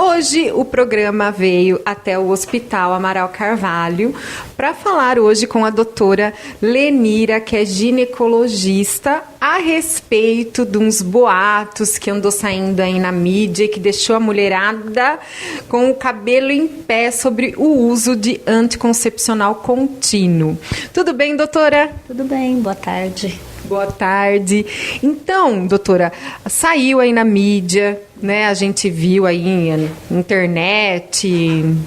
Hoje o programa veio até o Hospital Amaral Carvalho para falar hoje com a doutora Lenira, que é ginecologista, a respeito de uns boatos que andou saindo aí na mídia e que deixou a mulherada com o cabelo em pé sobre o uso de anticoncepcional contínuo. Tudo bem, doutora? Tudo bem, boa tarde. Boa tarde. Então, doutora, saiu aí na mídia, né? A gente viu aí na internet,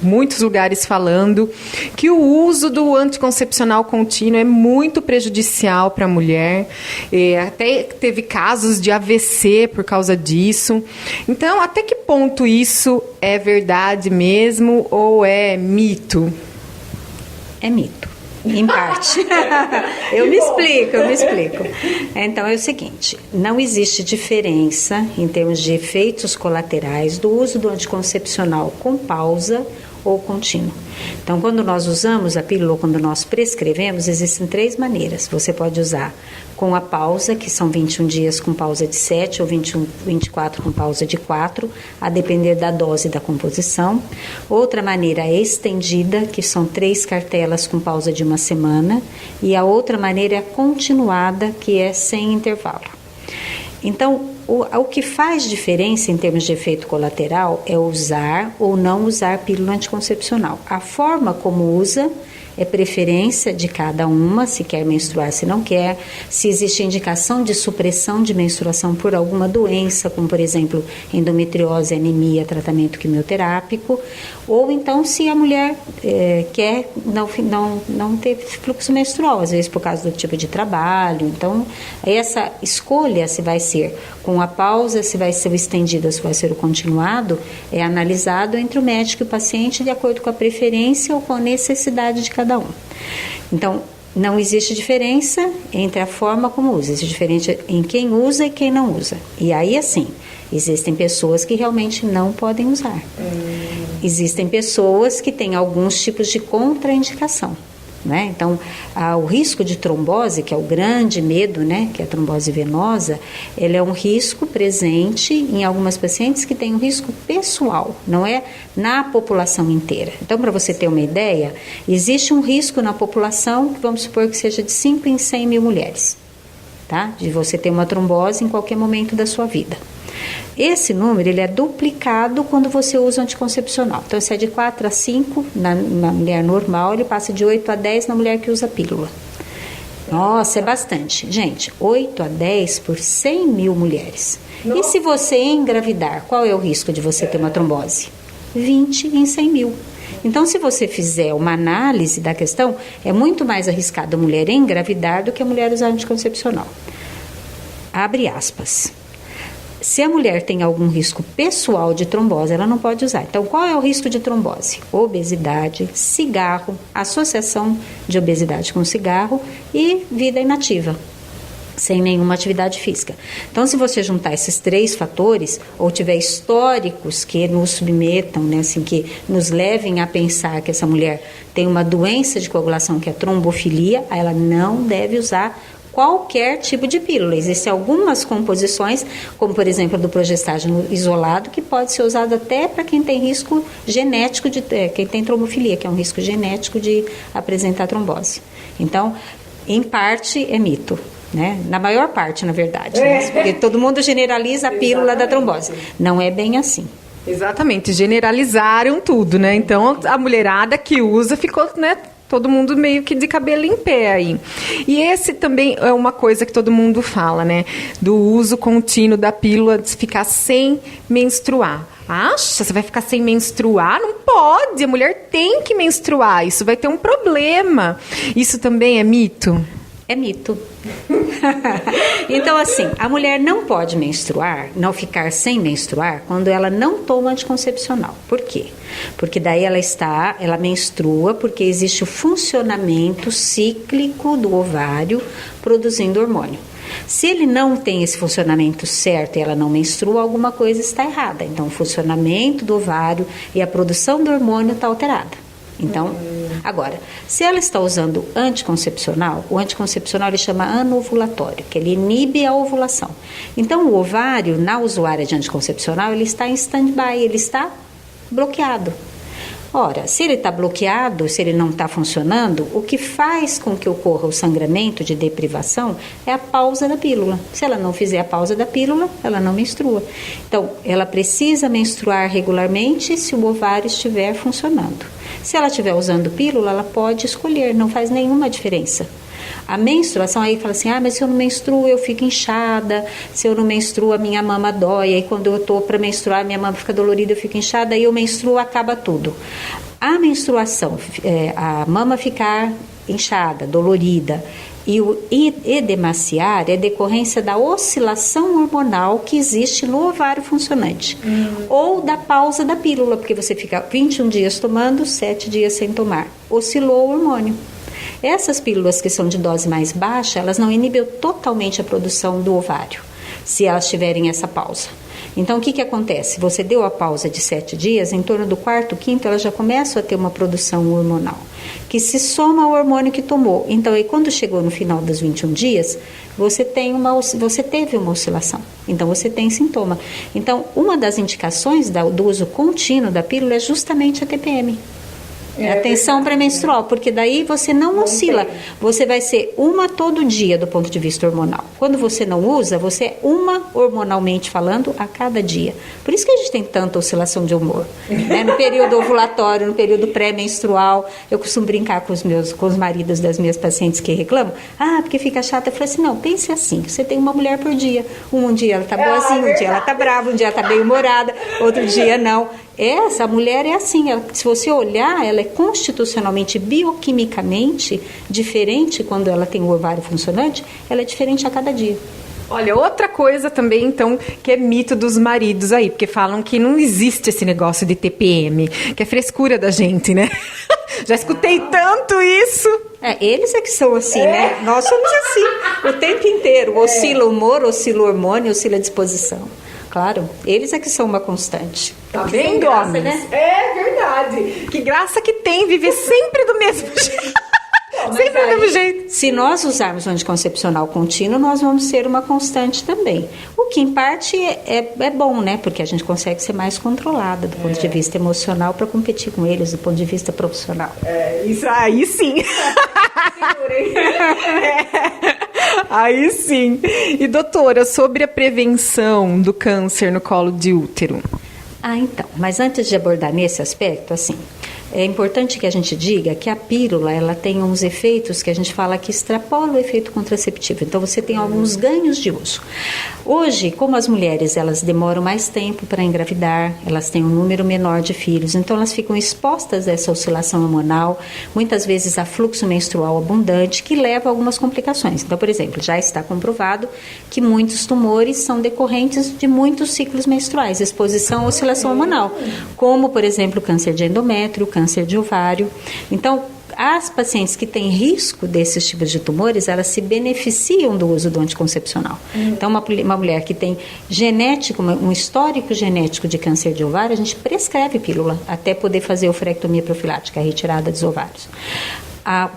muitos lugares falando que o uso do anticoncepcional contínuo é muito prejudicial para a mulher. Até teve casos de AVC por causa disso. Então, até que ponto isso é verdade mesmo ou é mito? É mito. Em parte. Eu me explico. Então, é o seguinte, não existe diferença em termos de efeitos colaterais do uso do anticoncepcional com pausa ou contínuo. Então, quando nós usamos a pílula ou quando nós prescrevemos, existem 3 maneiras. Você pode usar com a pausa, que são 21 dias com pausa de 7 ou 24 com pausa de 4, a depender da dose e da composição. Outra maneira é estendida, que são 3 cartelas com pausa de 1 semana. E a outra maneira é continuada, que é sem intervalo. Então, o que faz diferença em termos de efeito colateral é usar ou não usar pílula anticoncepcional. A forma como usa é preferência de cada uma, se quer menstruar, se não quer, se existe indicação de supressão de menstruação por alguma doença, como por exemplo endometriose, anemia, tratamento quimioterápico, ou então se a mulher quer não ter fluxo menstrual, às vezes por causa do tipo de trabalho. Então, essa escolha, se vai ser com a pausa, se vai ser o estendido, se vai ser o continuado, é analisado entre o médico e o paciente de acordo com a preferência ou com a necessidade de cada um. Então, não existe diferença entre a forma como usa, existe diferença em quem usa e quem não usa. E aí, assim, existem pessoas que realmente não podem usar. Existem pessoas que têm alguns tipos de contraindicação, né? Então, o risco de trombose, que é o grande medo, né, que é a trombose venosa, ele é um risco presente em algumas pacientes que têm um risco pessoal, não é na população inteira. Então, para você ter uma ideia, existe um risco na população, que vamos supor que seja de 5 em 100 mil mulheres, tá? De você ter uma trombose em qualquer momento da sua vida. Esse número ele é duplicado quando você usa o anticoncepcional. Então, se é de 4 a 5 na mulher normal, ele passa de 8 a 10 na mulher que usa pílula. Nossa, é bastante. Gente, 8 a 10 por 100 mil mulheres. Nossa. E se você engravidar, qual é o risco de você ter uma trombose? 20 em 100 mil. Então, se você fizer uma análise da questão, é muito mais arriscado a mulher engravidar do que a mulher usar anticoncepcional. Abre aspas. Se a mulher tem algum risco pessoal de trombose, ela não pode usar. Então, qual é o risco de trombose? Obesidade, cigarro, associação de obesidade com cigarro e vida inativa, sem nenhuma atividade física. Então, se você juntar esses 3 fatores, ou tiver históricos que nos submetam, né, assim, que nos levem a pensar que essa mulher tem uma doença de coagulação, que é trombofilia, ela não deve usar qualquer tipo de pílula. Existem algumas composições, como por exemplo do progestágeno isolado, que pode ser usado até para quem tem risco genético, quem tem trombofilia, que é um risco genético de apresentar trombose. Então, em parte é mito, né? Na maior parte, na verdade, né? Porque todo mundo generaliza a pílula da trombose. Não é bem assim. Exatamente, generalizaram tudo, né? Então, a mulherada que usa ficou, né, todo mundo meio que de cabelo em pé aí. E esse também é uma coisa que todo mundo fala, né? Do uso contínuo da pílula, de ficar sem menstruar. Acha? Você vai ficar sem menstruar? Não pode, a mulher tem que menstruar, isso vai ter um problema. Isso também é mito? É mito. Então, assim, a mulher não pode menstruar, não ficar sem menstruar, quando ela não toma anticoncepcional. Por quê? Porque daí ela menstrua, porque existe o funcionamento cíclico do ovário produzindo hormônio. Se ele não tem esse funcionamento certo e ela não menstrua, alguma coisa está errada. Então, o funcionamento do ovário e a produção do hormônio está alterada. Então, agora, se ela está usando anticoncepcional, o anticoncepcional ele chama anovulatório, que ele inibe a ovulação. Então, o ovário, na usuária de anticoncepcional, ele está em stand-by, ele está bloqueado. Ora, se ele está bloqueado, se ele não está funcionando, o que faz com que ocorra o sangramento de deprivação é a pausa da pílula. Se ela não fizer a pausa da pílula, ela não menstrua. Então, ela precisa menstruar regularmente se o ovário estiver funcionando. Se ela estiver usando pílula, ela pode escolher, não faz nenhuma diferença. A menstruação, aí fala assim, mas se eu não menstruo eu fico inchada, se eu não menstruo a minha mama dói, aí quando eu estou para menstruar minha mama fica dolorida, eu fico inchada, aí eu menstruo, acaba tudo. A menstruação, a mama ficar inchada, dolorida, e o edemaciar é decorrência da oscilação hormonal que existe no ovário funcionante. Ou da pausa da pílula, porque você fica 21 dias tomando, 7 dias sem tomar. Oscilou o hormônio. Essas pílulas que são de dose mais baixa, elas não inibem totalmente a produção do ovário, se elas tiverem essa pausa. Então, o que acontece? Você deu a pausa de 7 dias, em torno do 4º, 5º, ela já começa a ter uma produção hormonal, que se soma ao hormônio que tomou. Então, aí, quando chegou no final dos 21 dias, você teve uma oscilação. Então, você tem sintoma. Então, uma das indicações do uso contínuo da pílula é justamente a TPM. A tensão pré-menstrual, porque daí você não oscila, você vai ser uma todo dia do ponto de vista hormonal. Quando você não usa, você é uma hormonalmente falando a cada dia. Por isso que a gente tem tanta oscilação de humor. Né? No período ovulatório, no período pré-menstrual, eu costumo brincar com os maridos das minhas pacientes que reclamam, porque fica chata. Eu falo assim, não, pense assim, você tem uma mulher por dia. Um dia ela tá boazinha, um dia ela tá brava, um dia ela tá bem humorada, outro dia não. Essa mulher é assim, se você olhar, ela é constitucionalmente, bioquimicamente diferente quando ela tem o ovário funcionante, ela é diferente a cada dia. Olha, outra coisa também, então, que é mito dos maridos aí, porque falam que não existe esse negócio de TPM, que é frescura da gente, né? Já escutei tanto isso. Eles é que são assim, né? Nós somos assim, o tempo inteiro. Oscila o humor, oscila o hormônio, oscila a disposição. Claro, eles é que são uma constante. Tá vendo, homens? Né? É verdade. Que graça que tem viver sempre do mesmo jeito. Sempre do mesmo jeito. Se nós usarmos um anticoncepcional contínuo, nós vamos ser uma constante também. O que, em parte, é bom, né? Porque a gente consegue ser mais controlada do ponto de vista emocional para competir com eles do ponto de vista profissional. Isso aí sim. Aí sim. E, doutora, sobre a prevenção do câncer no colo de útero? Então, mas antes de abordar nesse aspecto, assim, é importante que a gente diga que a pílula, ela tem uns efeitos que a gente fala que extrapola o efeito contraceptivo. Então, você tem alguns ganhos de uso. Hoje, como as mulheres, elas demoram mais tempo para engravidar, elas têm um número menor de filhos, então elas ficam expostas a essa oscilação hormonal, muitas vezes a fluxo menstrual abundante, que leva a algumas complicações. Então, por exemplo, já está comprovado que muitos tumores são decorrentes de muitos ciclos menstruais, exposição à oscilação hormonal, como, por exemplo, câncer de endométrio, câncer de ovário. Então, as pacientes que têm risco desses tipos de tumores, elas se beneficiam do uso do anticoncepcional. Então, uma mulher que tem um histórico genético de câncer de ovário, a gente prescreve pílula até poder fazer oophorectomia profilática, a retirada dos ovários.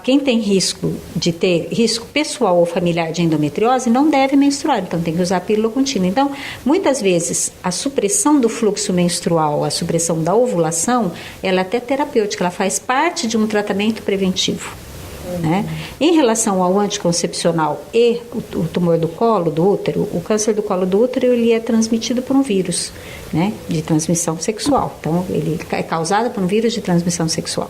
Quem tem risco de ter risco pessoal ou familiar de endometriose não deve menstruar, então tem que usar a pílula contínua. Então, muitas vezes, a supressão do fluxo menstrual, a supressão da ovulação, ela é até terapêutica, ela faz parte de um tratamento preventivo. Né? Em relação ao anticoncepcional e o tumor do colo do útero, o câncer do colo do útero ele é transmitido por um vírus, né, de transmissão sexual. Então, ele é causado por um vírus de transmissão sexual.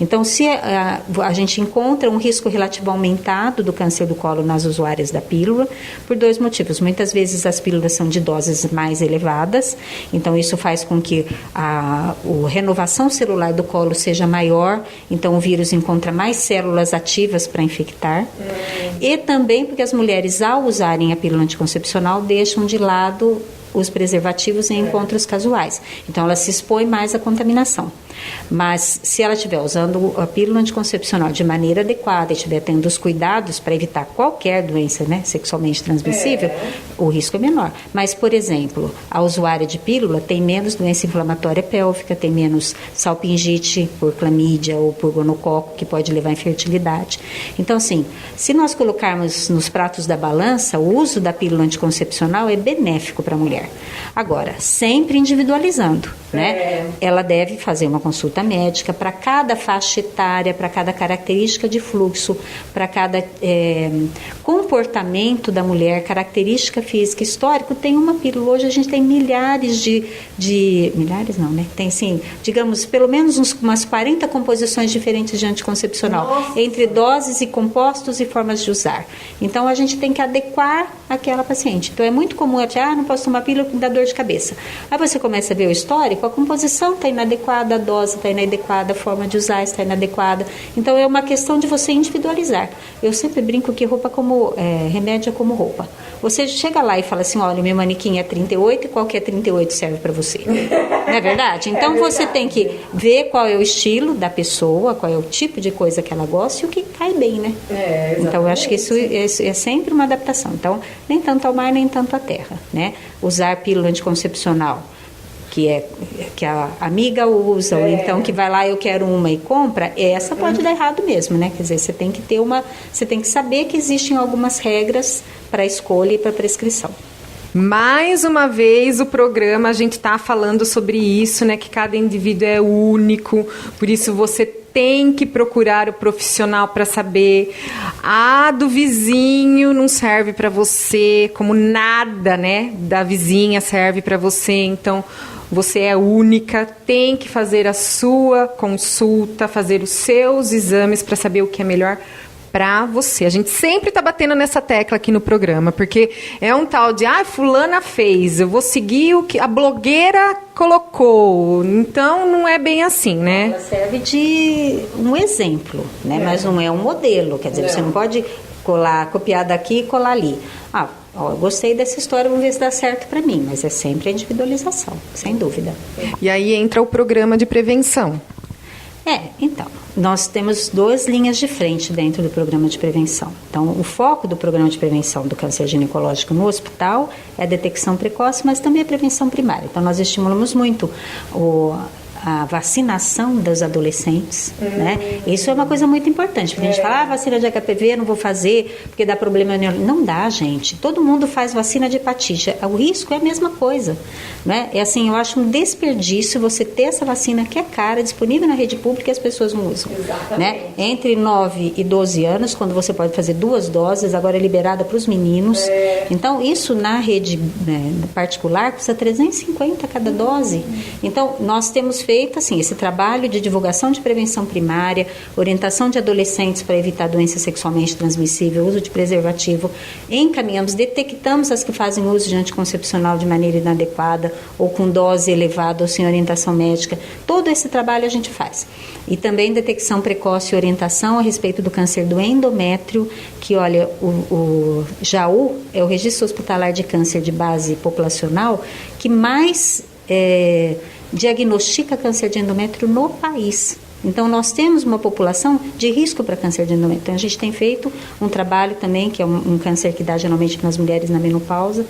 Então, se a gente encontra um risco relativo aumentado do câncer do colo nas usuárias da pílula, por 2 motivos. Muitas vezes as pílulas são de doses mais elevadas, então isso faz com que a renovação celular do colo seja maior, então o vírus encontra mais células ativas para infectar. E também porque as mulheres, ao usarem a pílula anticoncepcional, deixam de lado os preservativos em encontros casuais. Então, ela se expõe mais à contaminação. Mas se ela estiver usando a pílula anticoncepcional de maneira adequada e estiver tendo os cuidados para evitar qualquer doença, né, sexualmente transmissível, o risco é menor. Mas, por exemplo, a usuária de pílula tem menos doença inflamatória pélvica, tem menos salpingite por clamídia ou por gonococo, que pode levar à infertilidade. Então, assim, se nós colocarmos nos pratos da balança, o uso da pílula anticoncepcional é benéfico para a mulher. Agora, sempre individualizando, né? Ela deve fazer uma consulta médica para cada faixa etária, para cada característica de fluxo, para cada comportamento da mulher, característica física, histórico. Tem uma pílula. Hoje a gente tem milhares milhares não, né? Tem, sim, digamos, pelo menos umas 40 composições diferentes de anticoncepcional. Nossa. Entre doses e compostos e formas de usar. Então, a gente tem que adequar aquela paciente. Então, é muito comum não posso tomar pílula que dá dor de cabeça. Aí você começa a ver o histórico, a composição está inadequada, a dose está inadequada, a forma de usar está inadequada. Então, é uma questão de você individualizar. Eu sempre brinco que remédio é como roupa. Você chega lá e fala assim, olha, meu manequim é 38 e qualquer 38 serve para você. Não é verdade? Então, você tem que ver qual é o estilo da pessoa, qual é o tipo de coisa que ela gosta e o que cai bem, né? Então, eu acho que isso é sempre uma adaptação. Então, nem tanto ao mar, nem tanto à terra, né? Usar pílula anticoncepcional, que a amiga usa, ou então que vai lá, eu quero uma e compra, essa pode dar errado mesmo, né? Quer dizer, você tem que saber que existem algumas regras para a escolha e para a prescrição. Mais uma vez o programa a gente está falando sobre isso, né? Que cada indivíduo é único, por isso você tem que procurar o profissional para saber. A do vizinho não serve para você, como nada, né? Da vizinha serve para você, então você é única, tem que fazer a sua consulta, fazer os seus exames para saber o que é melhor para você. A gente sempre está batendo nessa tecla aqui no programa, porque é um tal de, fulana fez, eu vou seguir o que a blogueira colocou. Então, não é bem assim, né? Ela serve de um exemplo, né? Mas não é um modelo. Quer dizer, você não pode copiar daqui e colar ali. Eu gostei dessa história, vamos ver se dá certo para mim. Mas é sempre a individualização, sem dúvida. E aí entra o programa de prevenção. Então, nós temos 2 linhas de frente dentro do programa de prevenção. Então, o foco do programa de prevenção do câncer ginecológico no hospital é a detecção precoce, mas também a prevenção primária. Então, nós estimulamos muito a vacinação dos adolescentes, né? Isso é uma coisa muito importante, porque a gente fala, vacina de HPV eu não vou fazer, porque dá problema neurológico. Não dá, gente. Todo mundo faz vacina de hepatite. O risco é a mesma coisa, né? É assim, eu acho um desperdício você ter essa vacina que é cara, disponível na rede pública e as pessoas não usam. Né? Entre 9 e 12 anos, quando você pode fazer 2 doses, agora é liberada para os meninos. Então, isso na rede particular custa 350 cada dose. Então, nós temos feito assim, esse trabalho de divulgação de prevenção primária, orientação de adolescentes para evitar doença sexualmente transmissível, uso de preservativo, detectamos as que fazem uso de anticoncepcional de maneira inadequada ou com dose elevada ou sem orientação médica. Todo esse trabalho a gente faz. E também detecção precoce e orientação a respeito do câncer do endométrio, que olha, o JAU é o Registro Hospitalar de Câncer de Base Populacional, que mais diagnostica câncer de endométrio no país. Então, nós temos uma população de risco para câncer de endométrio. Então, a gente tem feito um trabalho também, que é um câncer que dá geralmente nas mulheres na menopausa.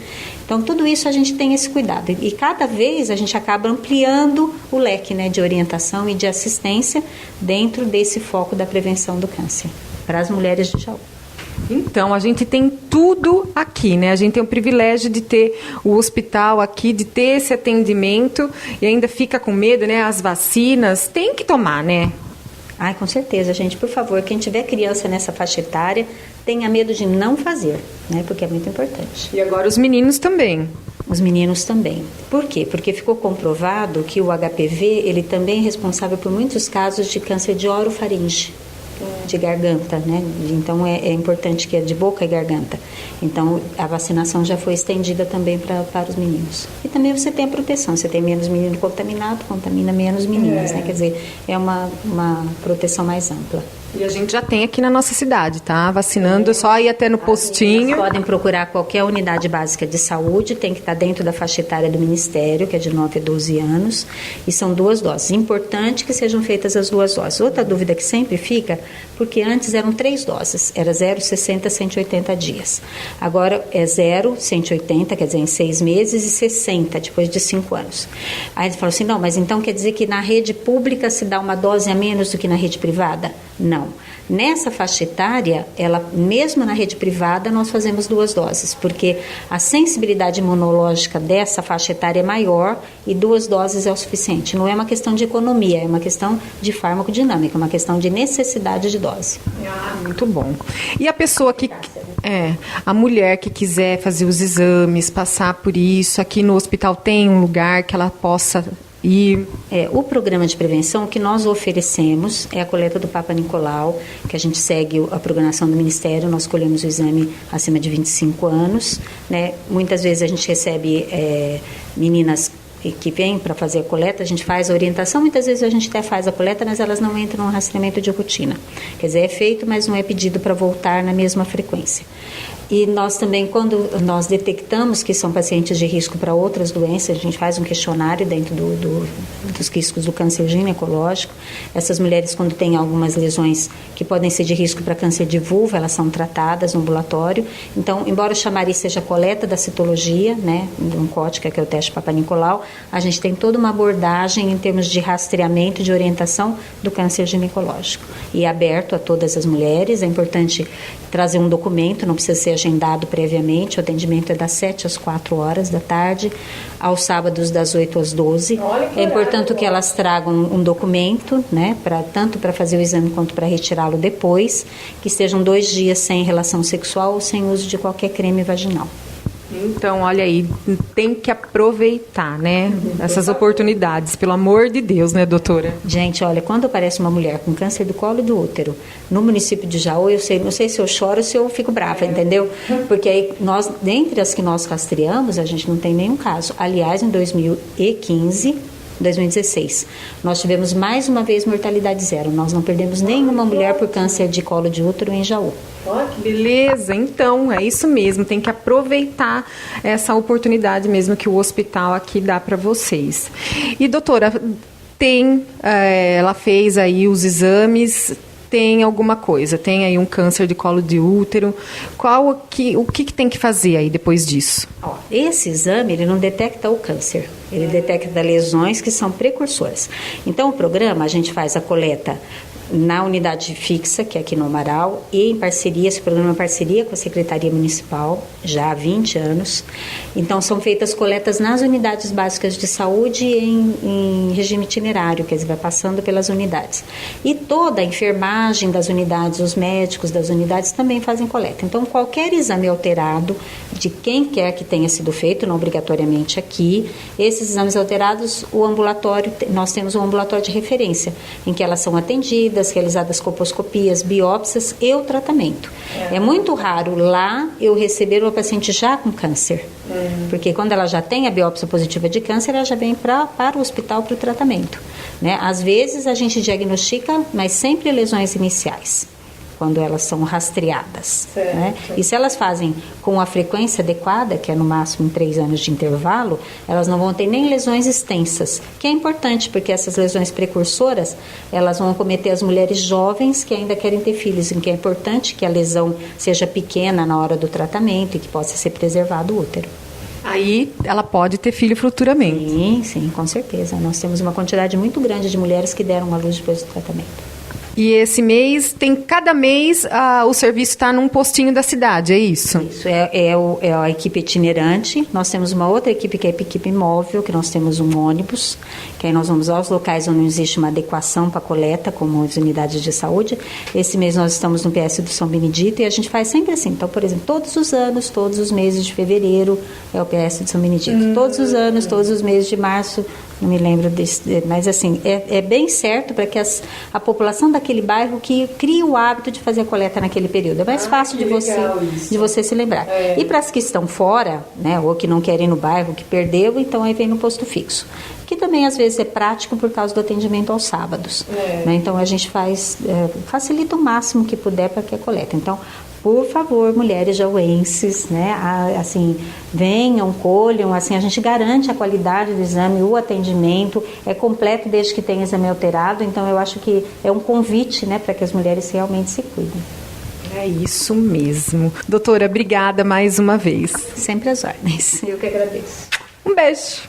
Então, tudo isso a gente tem esse cuidado. E cada vez a gente acaba ampliando o leque, né, de orientação e de assistência dentro desse foco da prevenção do câncer para as mulheres de Jaú. Então, a gente tem tudo aqui, né? A gente tem o privilégio de ter o hospital aqui, de ter esse atendimento e ainda fica com medo, né? As vacinas, tem que tomar, né? Com certeza, gente. Por favor, quem tiver criança nessa faixa etária, tenha medo de não fazer, né? Porque é muito importante. E agora os meninos também. Os meninos também. Por quê? Porque ficou comprovado que o HPV, ele também é responsável por muitos casos de câncer de orofaringe, de garganta, né? Então é importante que é de boca e garganta. Então a vacinação já foi estendida também para os meninos. E também você tem a proteção, você tem menos menino contaminado, contamina menos meninas, né? Quer dizer, é uma proteção mais ampla. E a gente já tem aqui na nossa cidade, tá? Vacinando, é só ir até no postinho. Podem procurar qualquer unidade básica de saúde, tem que estar dentro da faixa etária do Ministério, que é de 9 a 12 anos, e são 2 doses. Importante que sejam feitas as 2 doses. Outra dúvida que sempre fica, porque antes eram 3 doses, era 0, 60, 180 dias. Agora é 0, 180, quer dizer, em 6 meses, e 60, depois de 5 anos. Aí ele falou assim, não, mas então quer dizer que na rede pública se dá uma dose a menos do que na rede privada? Não. Nessa faixa etária, mesmo na rede privada, nós fazemos 2 doses, porque a sensibilidade imunológica dessa faixa etária é maior e 2 doses é o suficiente. Não é uma questão de economia, é uma questão de farmacodinâmica, é uma questão de necessidade de dose. Muito bom. E a pessoa que... a mulher que quiser fazer os exames, passar por isso, aqui no hospital tem um lugar que ela possa... O programa de prevenção, o que nós oferecemos é a coleta do Papa Nicolau, que a gente segue a programação do Ministério, nós colhemos o exame acima de 25 anos, né? Muitas vezes a gente recebe meninas que vêm para fazer a coleta, a gente faz a orientação, muitas vezes a gente até faz a coleta, mas elas não entram no rastreamento de rotina. Quer dizer, é feito, mas não é pedido para voltar na mesma frequência. E nós também, quando nós detectamos que são pacientes de risco para outras doenças, a gente faz um questionário dentro dos riscos do câncer ginecológico. Essas mulheres, quando têm algumas lesões que podem ser de risco para câncer de vulva, elas são tratadas no ambulatório. Então, embora o chamariz seja coleta da citologia, né, oncótica, que é o teste Papa Nicolau, a gente tem toda uma abordagem em termos de rastreamento e de orientação do câncer ginecológico. E é aberto a todas as mulheres, é importante trazer um documento, não precisa ser agendado previamente, o atendimento é das 7 às 4 horas da tarde, aos sábados das 8 às 12. É importante que elas tragam um documento, né, tanto para fazer o exame quanto para retirá-lo depois, que estejam 2 dias sem relação sexual ou sem uso de qualquer creme vaginal. Então, olha aí, tem que aproveitar, né, essas oportunidades, pelo amor de Deus, né, doutora? Gente, olha, quando aparece uma mulher com câncer do colo e do útero no município de Jaú, não sei se eu choro ou se eu fico brava, entendeu? Porque aí dentre as que nós rastreamos, a gente não tem nenhum caso. Aliás, em 2016, nós tivemos mais uma vez mortalidade 0. Nós não perdemos nenhuma mulher por câncer de colo de útero em Jaú. Que beleza! Então, é isso mesmo, tem que aproveitar essa oportunidade mesmo que o hospital aqui dá para vocês. E, doutora, ela fez aí os exames, tem alguma coisa, tem aí um câncer de colo de útero, o que tem que fazer aí depois disso? Esse exame, ele não detecta o câncer, ele detecta lesões que são precursoras. Então, o programa, a gente faz a coleta na unidade fixa, que é aqui no Amaral, e em parceria, esse programa é em parceria com a Secretaria Municipal, já há 20 anos. Então, são feitas coletas nas unidades básicas de saúde em regime itinerário, quer dizer, vai passando pelas unidades. E toda a enfermagem das unidades, os médicos das unidades também fazem coleta. Então, qualquer exame alterado de quem quer que tenha sido feito, não obrigatoriamente aqui, esses exames alterados, nós temos um ambulatório de referência, em que elas são atendidas, realizadas colposcopias, biópsias e o tratamento. É muito raro lá eu receber uma paciente já com câncer, porque quando ela já tem a biópsia positiva de câncer, ela já vem para o hospital para o tratamento, né? Às vezes a gente diagnostica, mas sempre lesões iniciais, quando elas são rastreadas, né? E se elas fazem com a frequência adequada, que é no máximo em 3 anos de intervalo, elas não vão ter nem lesões extensas, que é importante, porque essas lesões precursoras, elas vão acometer as mulheres jovens que ainda querem ter filhos, em que é importante que a lesão seja pequena na hora do tratamento e que possa ser preservado o útero. Aí ela pode ter filho futuramente. Sim, com certeza. Nós temos uma quantidade muito grande de mulheres que deram à luz depois do tratamento. E esse mês, cada mês o serviço está num postinho da cidade, é isso? Isso, é a equipe itinerante. Nós temos uma outra equipe que é a equipe móvel, que nós temos um ônibus, que aí nós vamos aos locais onde não existe uma adequação para coleta, como as unidades de saúde. Esse mês nós estamos no PS do São Benedito e a gente faz sempre assim. Então, por exemplo, todos os anos, todos os meses de fevereiro é o PS do São Benedito. Todos os anos, todos os meses de março, Não me lembro desse, mas assim, é bem certo para que a população daquele bairro que cria o hábito de fazer a coleta naquele período. É mais fácil de você se lembrar. E para as que estão fora, né, ou que não querem ir no bairro, que perdeu, então aí vem no posto fixo. Que também às vezes é prático por causa do atendimento aos sábados. Né? Então a gente facilita o máximo que puder para que a coleta. Então, por favor, mulheres jauenses, né, assim, venham, colham, assim, a gente garante a qualidade do exame, o atendimento é completo desde que tenha exame alterado, então eu acho que é um convite, né, para que as mulheres realmente se cuidem. É isso mesmo. Doutora, obrigada mais uma vez. Sempre às ordens. Eu que agradeço. Um beijo.